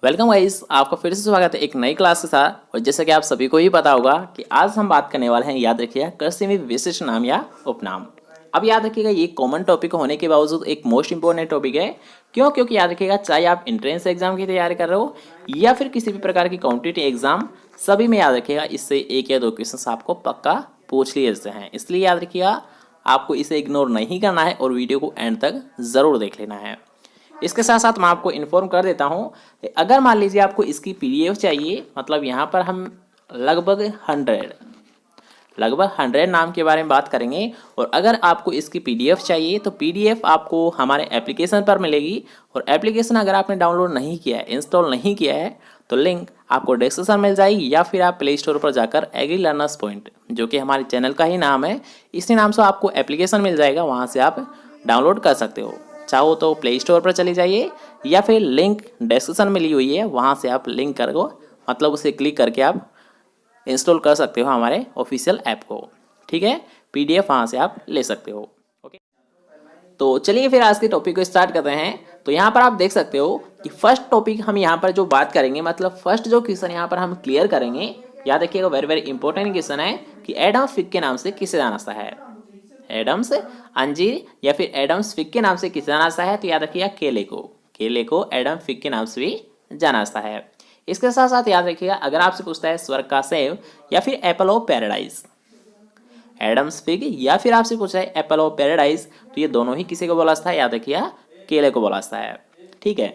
Welcome guys, आपका फिर से स्वागत है एक नई क्लास के साथ। और जैसा कि आप सभी को ही पता होगा कि आज हम बात करने वाले हैं, याद रखिएगा, कृषि में विशिष्ट नाम या उपनाम। अब याद रखिएगा, ये कॉमन टॉपिक होने के बावजूद एक मोस्ट इंपॉर्टेंट टॉपिक है। क्यों? क्योंकि याद रखिएगा, चाहे आप एंट्रेंस एग्जाम की तैयारी कर रहे हो या फिर किसी भी प्रकार की कॉम्पिटिटिव एग्जाम, सभी में याद रखिएगा इससे एक या दो क्वेश्चन आपको पक्का पूछ लिए जाते हैं। इसलिए याद रखिएगा, आपको इसे इग्नोर नहीं करना है और वीडियो को एंड तक ज़रूर देख लेना है। इसके साथ साथ मैं आपको इन्फॉर्म कर देता हूँ, अगर मान लीजिए आपको इसकी पीडीएफ चाहिए, मतलब यहाँ पर हम लगभग 100 नाम के बारे में बात करेंगे। और अगर आपको इसकी पीडीएफ चाहिए तो पीडीएफ आपको हमारे एप्लीकेशन पर मिलेगी। और एप्लीकेशन अगर आपने डाउनलोड नहीं किया है, इंस्टॉल नहीं किया है, तो लिंक आपको डिस्क्रिप्शन मिल जाएगी, या फिर आप प्ले स्टोर पर जाकर एग्री लर्नर्स पॉइंट, जो कि हमारे चैनल का ही नाम है, इसी नाम से आपको एप्लीकेशन मिल जाएगा, वहाँ से आप डाउनलोड कर सकते हो। चाहो तो प्ले स्टोर पर चले जाइए या फिर लिंक डिस्क्रिप्शन मिली हुई है, वहाँ से आप लिंक करो, मतलब उसे क्लिक करके आप इंस्टॉल कर सकते हो हमारे ऑफिशियल ऐप को। ठीक है, पीडीएफ वहाँ से आप ले सकते हो। ओके, तो चलिए फिर आज के टॉपिक को स्टार्ट करते हैं। तो यहाँ पर आप देख सकते हो कि फर्स्ट टॉपिक हम यहाँ पर जो बात करेंगे, मतलब फर्स्ट जो क्वेश्चन यहाँ पर हम क्लियर करेंगे, याद रखिएगा, वेरी वेरी इंपॉर्टेंट क्वेश्चन है कि एडम्स फिग के नाम से किसे जाना जाता है। एडम्स अंजीर या फिर एडम्स फिग के नाम से किसे जाना जाता है? तो याद रखिएगा, केले को एडम फिग के नाम से भी जाना जाता है। इसके साथ साथ याद रखिएगा, अगर आपसे पूछता है स्वर्ग का सेब या फिर apple of paradise, Adam's fig या फिर आपसे पूछा है एप्पल ऑफ पैराडाइज, तो ये दोनों ही किसी को बोला जाता है? याद रखिएगा, केले को बोला जाता है। ठीक है,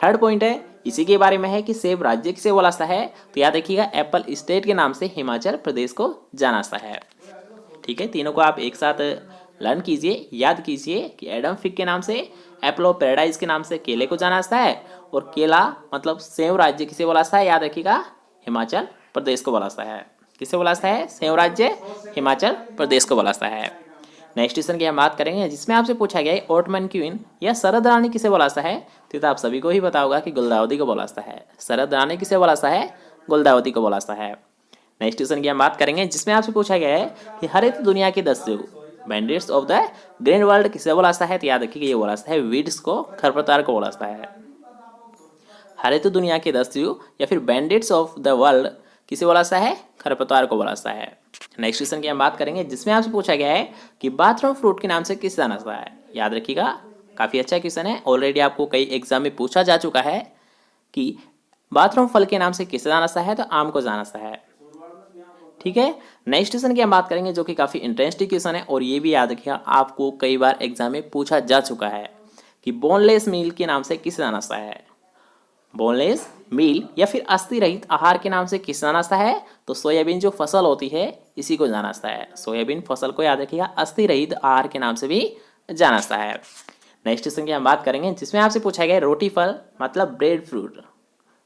थर्ड पॉइंट है इसी के बारे में है कि सेब राज्य किसे बोला जाता है? तो याद रखिएगा, एप्पल स्टेट के नाम से हिमाचल प्रदेश को जाना जाता है। ठीक है, तीनों को आप एक साथ लर्न कीजिए, याद कीजिए कि एडम फिग के नाम से, एप्पल ऑफ पैराडाइज के नाम से केले को जाना जाता है, और केला मतलब सेव राज्य किसे बोला जाता है? याद रखिएगा, हिमाचल प्रदेश को बोला जाता है। किसे बोला जाता है? सेव राज्य हिमाचल प्रदेश को बोला जाता है। नेक्स्ट क्वेश्चन की हम बात करेंगे, जिसमें आपसे पूछा गया है ऑटमन क्वीन या शरद रानी किसे बोला जाता है? तो आप सभी को ही पता होगा कि गुलदाउदी को बोला जाता है। शरद रानी किसे बोला जाता है? गुलदाउदी को बोला जाता है। नेक्स्ट क्वेश्चन की हम बात करेंगे, जिसमें आपसे पूछा गया है कि हरित दुनिया के 10 bandits of the green world किसे बोला जाता है? तो याद रखिए, ये बोला जाता है वीड्स को, खरपतवार को बोला जाता है। हरित दुनिया के 10 या फिर बैंडिट्स ऑफ द वर्ल्ड किसे बोला जाता है? खरपतवार को बोला जाता है। नेक्स्ट क्वेश्चन की हम बात करेंगे, जिसमें आपसे पूछा गया है कि बाथरूम फ्रूट के नाम से किसे जाना जाता है? याद रखिएगा, काफी अच्छा क्वेश्चन है, ऑलरेडी आपको कई एग्जाम में पूछा जा चुका है कि बाथरूम फल के नाम से किसे जाना जाता है? तो आम को जाना जाता है। ठीक है, नेक्स्ट क्वेश्चन की हम बात करेंगे, जो कि काफी इंटरेस्टिंग क्वेश्चन है, और ये भी याद रखिएगा, आपको कई बार एग्जाम में पूछा जा चुका है कि बोनलेस मील के नाम से किसे जाना जाता है? बोनलेस मील या फिर अस्थि रहित आहार के नाम से किसे जाना जाता है? तो सोयाबीन जो फसल होती है, इसी को जाना जाता है। सोयाबीन फसल को याद रखिएगा, अस्थि रहित आहार के नाम से भी जाना जाता है। नेक्स्ट क्वेश्चन की हम बात करेंगे, जिसमें आपसे पूछा गया रोटी फल मतलब ब्रेड फ्रूट,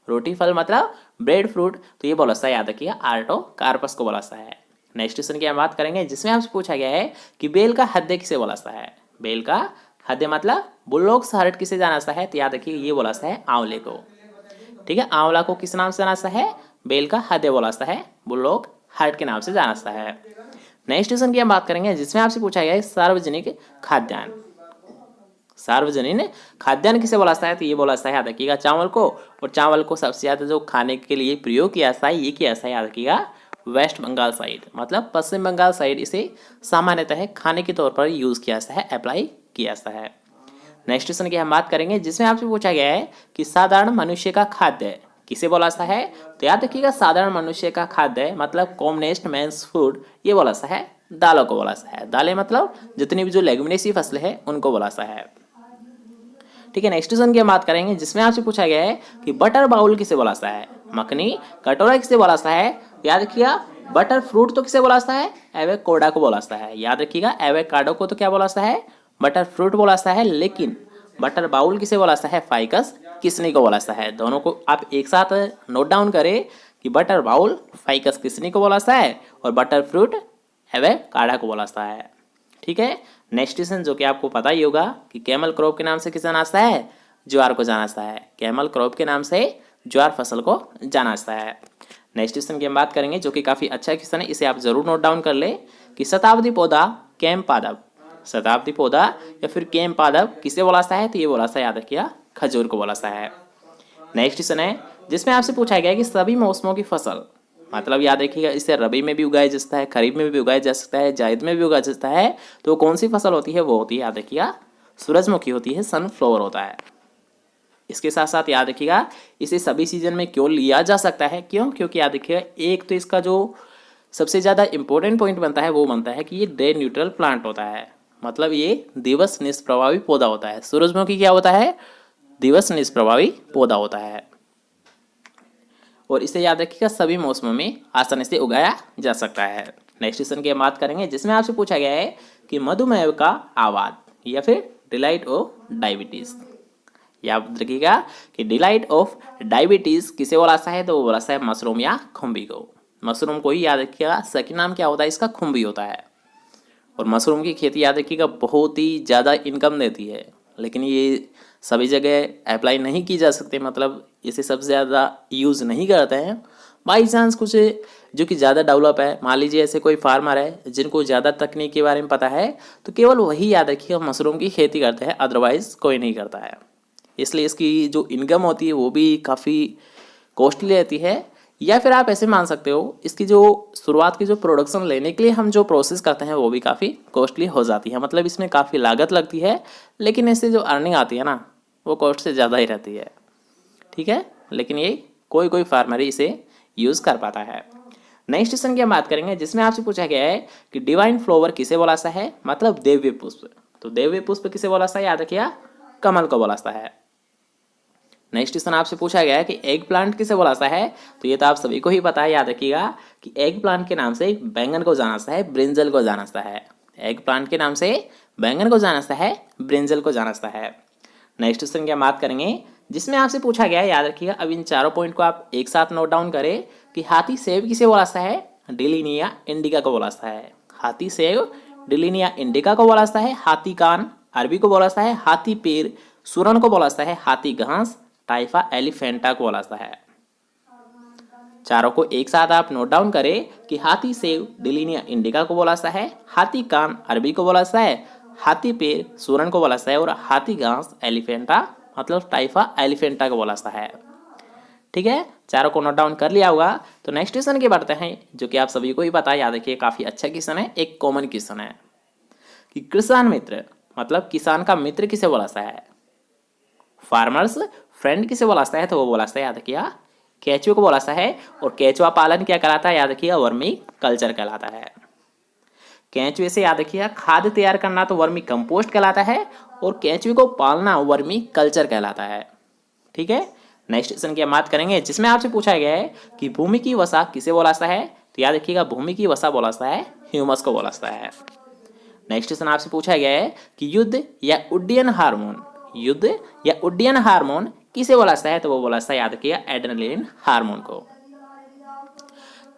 रोटी फल मतलब ब्रेड फ्रूट, तो ये बोला जाता है, याद रखिएगा, आर्टोकार्पस को बोला जाता है। नेक्स्ट क्वेश्चन की हम बात करेंगे, जिसमें आपसे पूछा गया है कि बेल का हृदय किसे बोला जाता है? बेल का हृदय मतलब बुल्लोक्स हार्ट किसे जाना जाता है? तो याद रखिए, ये बोला जाता है आंवले को। ठीक है, आंवला को किस नाम से जाना जाता है? बेल का हृदय बोला जाता है, बुल्लोक हार्ट के नाम से जाना जाता है। नेक्स्ट क्वेश्चन की हम बात करेंगे, जिसमें आपसे पूछा गया है सार्वजनिक खाद्यान्न, सार्वजनिक खाद्यान्न किसे बोला जाता है? तो ये बोला जाता है, याद रखिएगा, चावल को। और चावल को सबसे ज़्यादा जो खाने के लिए प्रयोग किया जाता है, ये किया जाता है, याद रखिएगा, वेस्ट बंगाल साइड, मतलब पश्चिम बंगाल साइड इसे सामान्यतः खाने के तौर पर यूज़ किया जाता है, अप्लाई किया जाता है। नेक्स्ट क्वेश्चन की हम बात करेंगे, जिसमें आपसे पूछा गया है कि साधारण मनुष्य का खाद्य किसे बोला जाता है? तो याद रखिएगा, साधारण मनुष्य का खाद्य मतलब कॉमनेस्ट मैंस फूड, ये बोला जाता है दालों को बोला जाता है। दालें मतलब जितनी भी जो लेगुमिनेसी फसलें हैं, उनको बोला जाता है। ठीक है, नेक्स्ट क्वेश्चन की हम बात करेंगे, जिसमें आपसे पूछा गया है कि बटर बाउल किसे बोला जाता है? मखनी कटोरा किसे बोला जाता है? याद रखिएगा, बटर फ्रूट तो किसे बोला जाता है? एवोकाडो को बोला जाता है। याद रखिएगा, एवोकाडो को तो क्या बोला जाता है? बटर फ्रूट बोला जाता है। लेकिन बटर बाउल किसे बोला जाता है? फाइकस किसनी को बोला जाता है। दोनों को आप एक साथ नोट डाउन करें कि बटर बाउल फाइकस किसनी को बोला जाता है, और बटर फ्रूट एवोकाडो को बोला जाता है। ठीक है, नेक्स्ट क्वेश्चन, जो कि आपको पता ही होगा कि कैमल क्रॉप के नाम से किसे जाना जाता है? ज्वार को जाना जाता है। कैमल क्रॉप के नाम से ज्वार फसल को जाना जाता है। नेक्स्ट क्वेश्चन की हम बात करेंगे, जो कि काफी अच्छा क्वेश्चन है, इसे आप जरूर नोट डाउन कर ले कि शताब्दी पौधा कैम पादप, शताब्दी पौधा या फिर कैम पादप किसे बोला जाता है? तो ये बोला जाता है, याद रखिएगा, खजूर को बोला जाता है। नेक्स्ट क्वेश्चन है जिसमें आपसे पूछा गया है कि सभी मौसमों की फसल, मतलब याद रखिएगा इसे रबी में भी उगाया जा सकता है, खरीफ में भी उगाया जा सकता है, जायद में भी उगाया जा सकता है। तो कौन सी फसल होती है? वो होती है, याद रखिएगा, सूरजमुखी होती है, सनफ्लावर होता है। इसके साथ साथ याद रखिएगा इसे सभी सीजन में क्यों लिया जा सकता है? क्यों? क्योंकि याद रखिएगा एक तो इसका जो सबसे ज़्यादा इंपॉर्टेंट पॉइंट बनता है वो बनता है कि ये डे न्यूट्रल प्लांट होता है, मतलब ये दिवस निष्प्रभावी पौधा होता है। सूरजमुखी क्या होता है? दिवस निष्प्रभावी पौधा होता है। और इसे याद रखिएगा सभी मौसमों में आसानी से उगाया जा सकता है। नेक्स्ट क्वेश्चन की बात करेंगे जिसमें आपसे पूछा गया है कि मधुमेह का आवाज या फिर डिलाइट ऑफ डायबिटीज। याद रखिएगा कि डिलाइट ऑफ डायबिटीज किसे बोला है? तो वो बोला है मशरूम या खुम्बी को। मशरूम को ही याद रखिएगा, सही नाम क्या होता है इसका? खुम्बी होता है। और मशरूम की खेती याद रखिएगा बहुत ही ज़्यादा इनकम देती है, लेकिन ये सभी जगह अप्लाई नहीं की जा सकती, मतलब इसे सबसे ज़्यादा यूज़ नहीं करते हैं। बाई चांस कुछ जो कि ज़्यादा डेवलप है, मान लीजिए ऐसे कोई फार्मर है जिनको ज़्यादा तकनीक के बारे में पता है, तो केवल वही याद रखिएगा मशरूम की खेती करते हैं, अदरवाइज़ कोई नहीं करता है। इसलिए इसकी जो इनकम होती है वो भी काफ़ी कॉस्टली रहती है। या फिर आप ऐसे मान सकते हो इसकी जो शुरुआत की जो प्रोडक्शन लेने के लिए हम जो प्रोसेस करते हैं वो भी काफ़ी कॉस्टली हो जाती है, मतलब इसमें काफ़ी लागत लगती है, लेकिन इससे जो अर्निंग आती है ना वो कॉस्ट से ज़्यादा ही रहती है। ठीक है, लेकिन ये कोई कोई फार्मर ही इसे यूज़ कर पाता है। नेक्स्ट क्वेश्चन की हम बात करेंगे जिसमें आपसे पूछा गया है कि डिवाइन फ्लावर किसे बोला सा है? मतलब देव्य पुष्प। तो देव्य पुष्प किसे बोला सा है? याद रखिएगा कमल को बोला सा है। नेक्स्ट क्वेश्चन आपसे पूछा गया है कि एग प्लांट किसे बोला सा है? तो ये तो आप सभी को ही पता है, याद रखिएगा कि एग प्लांट के नाम से बैंगन को जाना सा है, ब्रिंजल को जाना सा है। एग प्लांट के नाम से बैंगन को जाना सा है, ब्रिंजल को जाना सा है। नेक्स्ट क्वेश्चन की हम बात करेंगे जिसमें आपसे पूछा गया है, याद रखिएगा अब इन चारों पॉइंट को आप एक साथ नोट डाउन करें कि हाथी सेब किसे बोला सा है? डिलिनिया इंडिका को बोला सा है। हाथी सेब डिलिनिया इंडिका को बोला सा है। हाथी कान अरबी को बोला सा है। हाथी पैर सुरन को बोला सा है। हाथी घास टाइफा एलिफेंटा को बोला सा है। चारों को एक साथ आप नोट डाउन करें कि हाथी सेब डिलिनिया इंडिका को बोला सा है, हाथी कान अरबी को बोला सा है, हाथी पैर सुरन को बोला सा है और हाथी घास एलिफेंटा मतलब टाइफा एलिफेंटा को बोला सा है। ठीक है, चारों को नोट डाउन कर लिया होगा। तो नेक्स्ट क्वेश्चन की बढ़ते हैं जो कि आप सभी को ही पता है, याद रखिए काफी अच्छा क्वेश्चन है, एक कॉमन क्वेश्चन है कि किसान मित्र मतलब किसान का मित्र किसे बोला सा है? फार्मर्स फ्रेंड किसे बोला सा है? तो वो बोला सा है, याद रखिएगा केचुए को बोला सा है। और केचुआ पालन क्या कहलाता है? याद रखिएगा वर्मी कल्चर कहलाता है। केंचुए से याद रखिएगा खाद तैयार करना तो वर्मी कंपोस्ट कहलाता है और केंचुए को पालना वर्मी कल्चर कहलाता है। ठीक है, नेक्स्ट क्वेश्चन की हम बात करेंगे जिसमें आपसे पूछा गया है कि भूमि की वसा किसे बोला सा है? तो याद रखिएगा भूमि की वसा बोला सा है ह्यूमस को बोला सा है। नेक्स्ट क्वेश्चन आपसे पूछा गया है कि युद्ध या उड्डयन हार्मोन, युद्ध या उड्डयन हार्मोन किसे बोला सा है? तो वो बोला सा है, याद रखिएगा एड्रेनलिन हार्मोन को।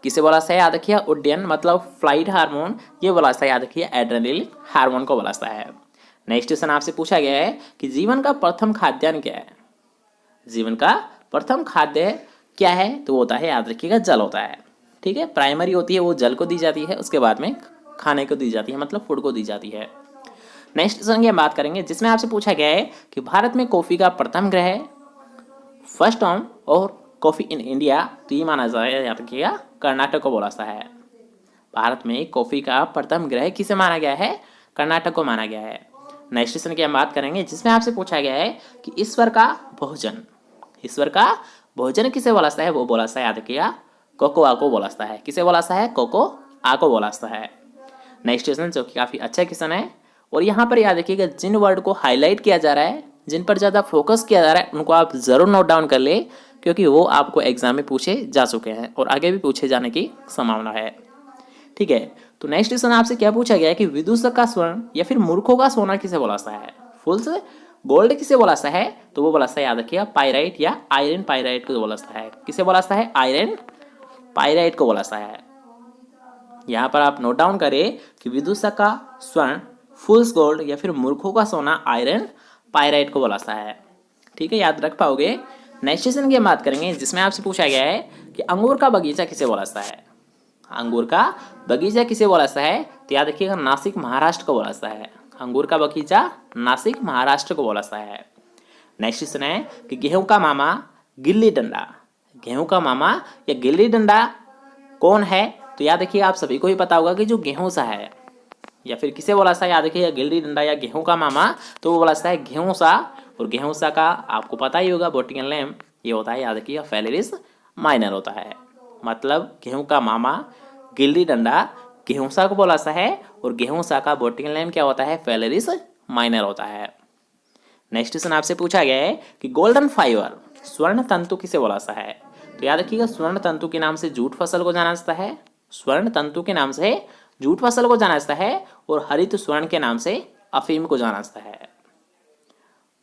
किसे बोला सा है? याद रखिए उड्डयन मतलब फ्लाइट हार्मोन, ये बोला सा है, याद रखिए एड्रेनलिन हार्मोन को बोला सा है। नेक्स्ट क्वेश्चन आपसे पूछा गया है कि जीवन का प्रथम खाद्यान्न क्या है? जीवन का प्रथम खाद्य क्या है? तो वो होता है, याद रखिएगा जल होता है। ठीक है, प्राइमरी होती है वो जल को दी जाती है, उसके बाद में खाने को दी जाती है, मतलब फूड को दी जाती है। नेक्स्ट क्वेश्चन की हम बात करेंगे जिसमें आपसे पूछा गया है कि भारत में कॉफी का प्रथम ग्रह फर्स्ट होम और कॉफी इन इंडिया, तो ये माना जाए, याद रखिएगा कर्नाटक को बोला सा है। भारत में कॉफी का प्रथम ग्रह किसे माना गया है? कर्नाटक को माना गया है। नेक्स्ट क्वेश्चन की हम बात करेंगे जिसमें आपसे पूछा गया है कि ईश्वर का भोजन, ईश्वर का भोजन किसे बोला सा है? वो बोला सा है, याद रखिएगा कोकोआ को बोला सा है। किसे बोला सा है? कोकोआ को बोला सा है। नेक्स्ट क्वेश्चन जो कि काफी अच्छा क्वेश्चन है और यहाँ पर याद रखिएगा जिन वर्ड को हाईलाइट किया जा रहा है, जिन पर ज़्यादा फोकस किया जा रहा है, उनको आप ज़रूर नोट डाउन कर ले, क्योंकि वो आपको एग्जाम में पूछे जा चुके हैं और आगे भी पूछे जाने की संभावना है। ठीक है, तो नेक्स्ट क्वेश्चन आपसे क्या पूछा गया है कि विदूषक का स्वर्ण या फिर मूर्खों का सोना किसे बोला सा है? फुल्स गोल्ड किसे बोला सा है? तो वो बोला सा है, याद रखिएगा पायराइट या आयरन पायराइट को बोला सा है। किसे बोला सा है? आयरन पायराइट को बोला सा है। यहाँ पर आप नोट डाउन करें कि विदूषक का स्वर्ण फुल्स गोल्ड या फिर मूर्खों का सोना आयरन पायराइट को बोला सा है। ठीक है, याद रख पाओगे। नेक्स्ट क्वेश्चन की हम बात करेंगे जिसमें आपसे पूछा गया है कि अंगूर का बगीचा किसे बोला सा है? अंगूर का बगीचा किसे बोला सा है? तो याद रखिएगा नासिक महाराष्ट्र को बोला सा है। अंगूर का बगीचा नासिक महाराष्ट्र को बोला सा है। नेक्स्ट क्वेश्चन है कि गेहूं का मामा गिल्ली डंडा। गेहूं का मामा या गिल्ली डंडा कौन है? तो याद रखिए आप सभी को ही पता होगा कि जो गेहूं सा है, या फिर किसे बोला सा, याद रखिए गिल्ली डंडा या गेहूं का मामा, तो वो बोला सा है गेहूं सा। और गेहूं सा का आपको पता ही होगा बॉटनिकल नेम ये होता है, याद रखिए फेलेरिस माइनर होता है। मतलब गेहूं का मामा गिल्ली डंडा गेहूं सा को बोला सा है, और गेहूं सा का बॉटनिकल नेम क्या होता है? फेलेरिस माइनर होता है। नेक्स्ट क्वेश्चन आपसे पूछा गया है कि गोल्डन फाइबर स्वर्ण तंतु किसे बोला सा है? तो याद रखिएगा स्वर्ण तंतु के नाम से जूट फसल को जाना जाता है। स्वर्ण तंतु के नाम से जूट फसल को जाना जाता है, और हरित स्वर्ण के नाम से अफीम को जाना जाता है।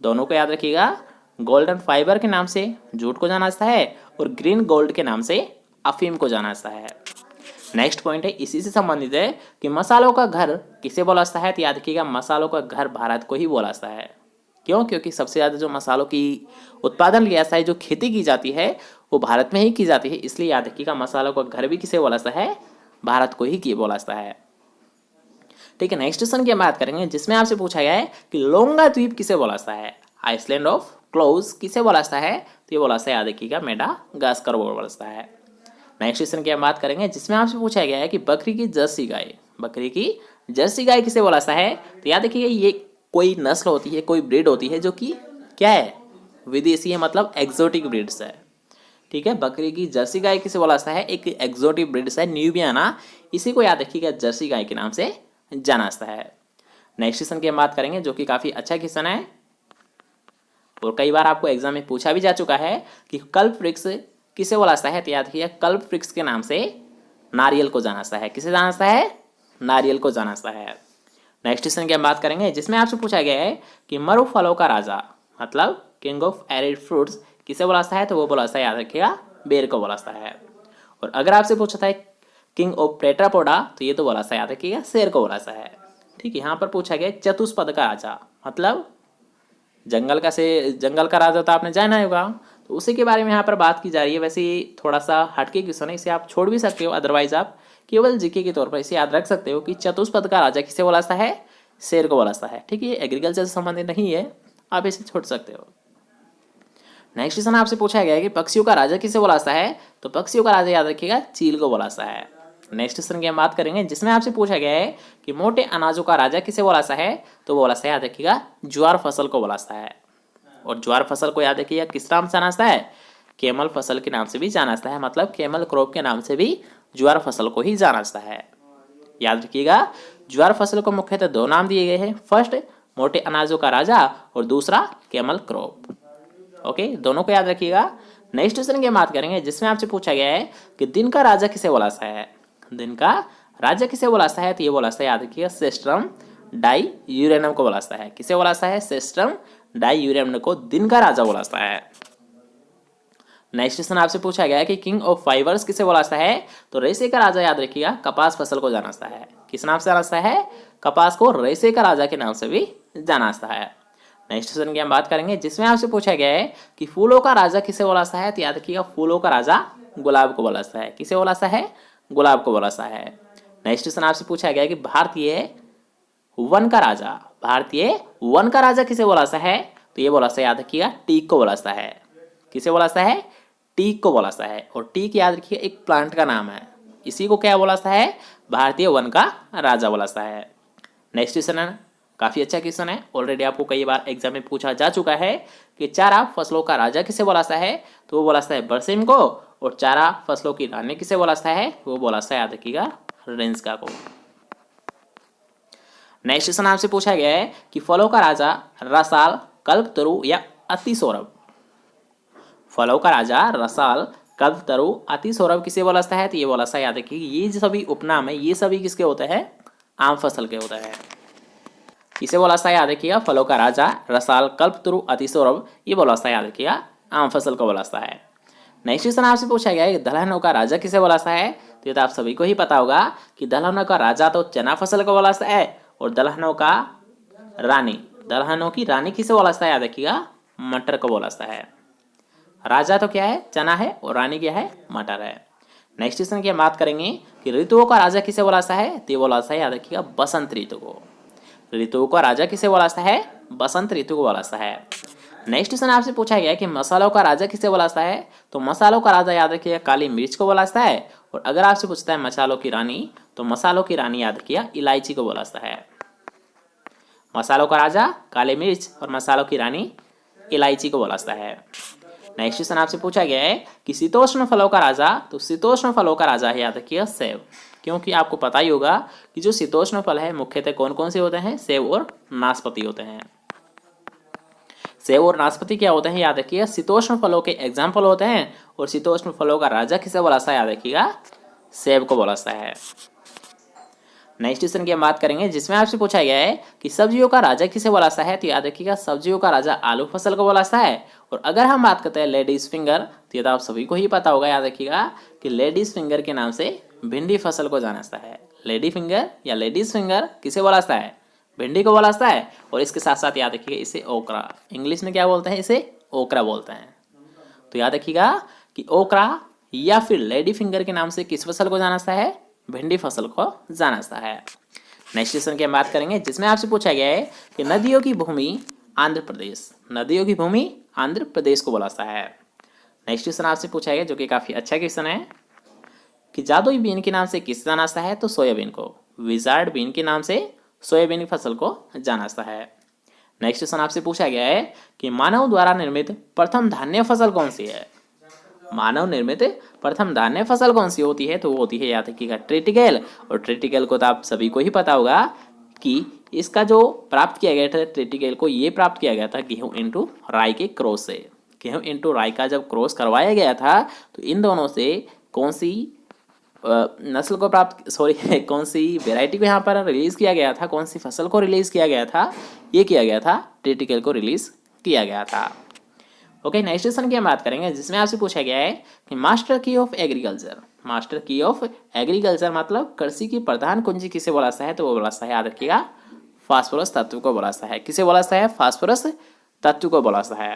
दोनों को याद रखिएगा, गोल्डन फाइबर के नाम से जूट को जाना जाता है, और ग्रीन गोल्ड के नाम से अफीम को जाना जाता है। नेक्स्ट पॉइंट है इसी से संबंधित है कि मसालों का घर किसे बोला जाता है? तो याद रखिएगा मसालों का घर भारत को ही बोला जाता है। क्यों? क्योंकि सबसे ज़्यादा जो मसालों की उत्पादन किया जाता है, जो खेती की जाती है, वो भारत में ही की जाती है। इसलिए याद रखिएगा मसालों का घर भी किसे बोला जाता है? भारत को ही बोला जाता है। ठीक है, नेक्स्ट क्वेश्चन की हम बात करेंगे जिसमें आपसे पूछा गया है कि लोंगा द्वीप किसे बोला जाता है? आइसलैंड ऑफ क्लोज किसे बोला जाता है? तो ये बोला जाता है, याद रखिएगा मेडागास्कर बोला जाता है। नेक्स्ट क्वेश्चन की हम बात करेंगे जिसमें आपसे पूछा गया है कि बकरी की जर्सी गाय किसे बोला जाता है? तो याद रखिएगा ये कोई नस्ल होती है, कोई ब्रीड होती है जो कि क्या है? विदेशी है, मतलब एक्सोटिक ब्रीड्स है। ठीक है, बकरी की जर्सी गाय किसे बोला जाता है? एक एक्सोटिक ब्रीड्स है न्यूबियाना, इसी को याद रखिएगा जर्सी गाय के नाम से जाना जाता है। नेक्स्ट क्वेश्चन की हम बात करेंगे जो कि काफ़ी अच्छा क्वेश्चन है, और कई बार आपको एग्जाम में पूछा भी जा चुका है कि कल्प वृक्ष किसे बोला जाता है? तो याद रखिए कल्प वृक्ष के नाम से नारियल को जाना जाता है। किसे जाना जाता है? नारियल को जाना जाता है। नेक्स्ट क्वेश्चन की हम बात करेंगे जिसमें आपसे पूछा गया है कि मरु फलों का राजा, मतलब किंग ऑफ एरिड फ्रूट्स किसे बोला जाता है? तो वो बोला जाता है, याद रखिएगा बेर को बोला जाता है। और अगर आपसे पूछा था किंग ऑफ टेट्रापोडा, तो ये तो बोला जाता है, याद रखिएगा शेर को बोला जाता है। ठीक है, यहाँ पर पूछा गया चतुष्पद का राजा, मतलब जंगल का राजा तो आपने जाना होगा, तो उसी के बारे में यहाँ पर बात की जा रही है। वैसे थोड़ा सा हटके क्वेश्चन है, इसे आप छोड़ भी सकते हो, अदरवाइज आप केवल जीके के तौर पर इसे याद रख सकते हो कि चतुष्पद का राजा किसे बोला जाता है? शेर को बोला जाता है। ठीक है, ये एग्रीकल्चर से संबंधित नहीं है, आप इसे छोड़ सकते हो। नेक्स्ट क्वेश्चन आपसे पूछा गया है कि पक्षियों का राजा किसे बोला जाता है? तो पक्षियों का राजा याद रखिएगा चील को बोला जाता है। नेक्स्ट क्वेश्चन की हम बात करेंगे जिसमें आपसे पूछा गया है कि मोटे अनाजों का राजा किसे बोला जाता है? तो बोला जाता है, याद रखिएगा ज्वार फसल को बोला जाता है। और ज्वार फसल को याद रखिएगा किस नाम से जाना जाता है? केमल फसल के नाम से भी जाना जाता है, मतलब केमल क्रॉप के नाम से भी ज्वार फसल को ही जाना जाता है। याद रखिएगा ज्वार फसल को मुख्यतः दो नाम दिए गए हैं, फर्स्ट मोटे अनाजों का राजा और दूसरा केमल क्रॉप। ओके, दोनों को याद रखिएगा। नेक्स्ट क्वेश्चन की बात करेंगे जिसमें आपसे पूछा गया है कि दिन का राजा किसे बोला जाता है? दिन का राजा किसे बोला जाता है? तो ये बोला जाता है, याद रखिएगा सेस्ट्रम डाई यूरेनम को बोला जाता है। किसे बोला जाता है? सेस्ट्रम डाई यूरेनम को दिन का राजा बोला जाता है। नेक्स्ट क्वेश्चन आपसे पूछा गया है कि किंग ऑफ फाइबर्स किसे बोला जाता है? तो रेशे का राजा याद रखिएगा कपास फसल को जाना जाता है। किस नाम से जाना जाता है? कपास को रेशे का राजा के नाम से भी जाना जाता है। नेक्स्ट क्वेश्चन की हम बात करेंगे जिसमें आपसे पूछा गया है कि फूलों का राजा किसे बोला जाता है? तो याद रखिएगा फूलों का राजा गुलाब को बोला जाता है। किसे बोला जाता है? गुलाब को बोला जाता है। नेक्स्ट क्वेश्चन आपसे पूछा गया है कि भारतीय वन का राजा किसे बोला जाता है? तो ये बोला जाता है, याद रखिएगा टीक को बोला जाता है। किसे बोला जाता है? टीक को बोला जाता है। और टीक याद रखिए एक प्लांट का नाम है, इसी को क्या बोला जाता है? भारतीय वन का राजा बोला जाता है। नेक्स्ट क्वेश्चन है, काफ़ी अच्छा क्वेश्चन है, ऑलरेडी आपको कई बार एग्जाम में पूछा जा चुका है कि चारा फसलों का राजा किसे बोला जाता है? तो वो बोला जाता है बरसिम को। और चारा फसलों की रानी किसे बोला जाता है? वो बोला जाता है, याद रखिएगा रेंजका को। नेक्स्ट क्वेश्चन आपसे पूछा गया है कि फलों का राजा रसाल, कल्पतरु या अतिसौरभ। फलों का राजा रसाल, कल्पतरु, अतिसौरभ किसे बोला जाता है? तो ये बोला जाता है, याद रखिए ये सभी उपनाम है, ये सभी किसके होते हैं? आम फसल के होते हैं। किसे बोला जाता है? याद रखिएगा फलों का राजा रसाल, कल्पतरु, अतिसौरभ, ये बोला जाता है, याद रखिएगा आम फसल को बोला जाता है। नेक्स्ट क्वेश्चन आपसे पूछा गया है दलहनों का राजा किसे बोला जाता है? तो ये तो आप सभी को ही पता होगा कि दलहनों का राजा तो चना फसल को बोला जाता है, और दलहनों की रानी किसे बोला जाता है? याद रखिएगा मटर को बोला जाता है। राजा तो क्या है? चना है, और रानी क्या है? मटर है। नेक्स्ट क्वेश्चन की हम बात करेंगे कि ऋतुओं का राजा किसे बोला जाता है? तो ये बोला जाता है, याद रखिएगा बसंत ऋतु को। ऋतुओं का राजा किसे बोला जाता है? बसंत ऋतु को बोला जाता है। नेक्स्ट क्वेश्चन आपसे पूछा गया है कि मसालों का राजा किसे बोला जाता है। तो मसालों का राजा याद रखिएगा काली मिर्च को बोला जाता है। और अगर आपसे पूछता है मसालों की रानी, तो मसालों की रानी याद रखिएगा इलायची को बोला जाता है। मसालों का राजा काली मिर्च और मसालों की रानी इलायची को बोला जाता है। नेक्स्ट क्वेश्चन आपसे पूछा गया है कि शीतोष्ण फलों का राजा। तो शीतोष्ण फलों का राजा है याद रखिएगा सेब, क्योंकि आपको पता ही होगा कि जो शीतोष्ण फल है मुख्यतः कौन कौन से होते हैं, सेब और नाशपाती होते हैं। सेब और नाशपाती क्या होते हैं याद रखिएगा शीतोष्ण फलों के एग्जाम्पल होते हैं। और शीतोष्ण फलों का राजा किसे बोला जाता है याद रखिएगा सेब को बोला जाता है। नेक्स्ट क्वेश्चन की हम बात करेंगे जिसमें आपसे पूछा गया है कि सब्जियों का राजा किसे बोला जाता है। तो याद रखिएगा सब्जियों का राजा आलू फसल को बोला जाता है। और अगर हम बात करते हैं लेडीज फिंगर, तो ये तो आप सभी को ही पता होगा, याद रखिएगा कि लेडीज फिंगर के नाम से भिंडी फसल को जाना जाता है। लेडी फिंगर या लेडीज फिंगर किसे बोला जाता है, भिंडी को बोला जाता है। और इसके साथ साथ याद रखिएगा इसे ओकरा, इंग्लिश में क्या बोलते हैं, इसे ओकरा बोलते हैं। तो याद रखिएगा कि ओकरा या फिर लेडी फिंगर के नाम से किस फसल को जाना जाता है, भिंडी फसल को जाना जाता है। नेक्स्ट क्वेश्चन की हम बात करेंगे जिसमें आपसे पूछा गया है कि नदियों की भूमि आंध्र प्रदेश, नदियों की भूमि आंध्र प्रदेश को बोला जाता है। नेक्स्ट क्वेश्चन आपसे पूछा गया जो कि काफी अच्छा क्वेश्चन है कि जादुई बीन के नाम से किस जाना जाता है। तो सोयाबीन को, विजार्ड बीन के नाम से सोयाबीन की फसल को जाना जाता है। नेक्स्ट क्वेश्चन आपसे पूछा गया है कि मानव द्वारा निर्मित प्रथम धान्य फसल कौन सी है। मानव निर्मित प्रथम धान्य फसल कौन सी होती है। तो वो होती है याद रखिएगा ट्रेटिकेल। और ट्रेटिकेल को तो आप सभी को ही पता होगा कि इसका जो प्राप्त किया गया था, ट्रेटिकेल को ये प्राप्त किया गया था गेहूं इंटू राई के क्रॉस से। गेहूं इंटू राई का जब क्रॉस करवाया गया था तो इन दोनों से कौन सी नस्ल को प्राप्त, सॉरी कौन सी वेराइटी को यहाँ पर रिलीज किया गया था, कौन सी फसल को रिलीज किया गया था, ये किया गया था ट्रेटिकेल को रिलीज किया गया था। ओके, नेक्स्ट क्वेश्चन की हम बात करेंगे जिसमें आपसे पूछा गया है कि मास्टर की ऑफ एग्रीकल्चर, मास्टर की ऑफ एग्रीकल्चर मतलब कृषि की प्रधान कुंजी किसे बोला जाता है। तो वो बोला जाता है याद रखिएगा फास्फोरस तत्व को बोला जाता है। किसे बोला जाता है, फास्फोरस तत्व को बोला जाता है।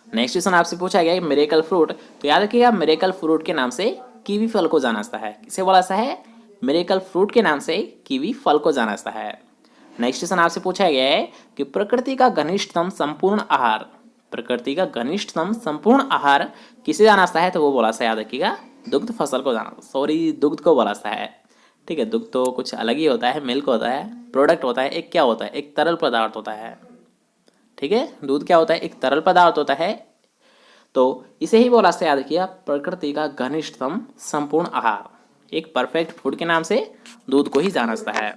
नेक्स्ट क्वेश्चन आपसे पूछा गया है मिरेकल फ्रूट। तो याद रखिएगा मिरेकल फ्रूट के नाम से कीवी फल को जाना जाता है। किसे बोला जाता है, मिरेकल फ्रूट के नाम से कीवी फल को जाना जाता है। नेक्स्ट क्वेश्चन आपसे पूछा गया है कि प्रकृति का घनिष्ठतम संपूर्ण आहार, प्रकृति का घनिष्ठतम संपूर्ण आहार किसे जाना जाता है। तो वो बोला जाता है याद रखिएगा दुग्ध फसल को जाना, सॉरी दुग्ध को बोला जाता है। ठीक है, दुग्ध तो कुछ अलग ही होता है, मिल्क होता है, प्रोडक्ट होता है, एक क्या होता है, एक तरल पदार्थ होता है। ठीक है, दूध क्या होता है, एक तरल पदार्थ होता है। तो इसे ही बोला जाता है याद रखिएगा प्रकृति का घनिष्ठतम संपूर्ण आहार। एक परफेक्ट फूड के नाम से दूध को ही जाना जाता है।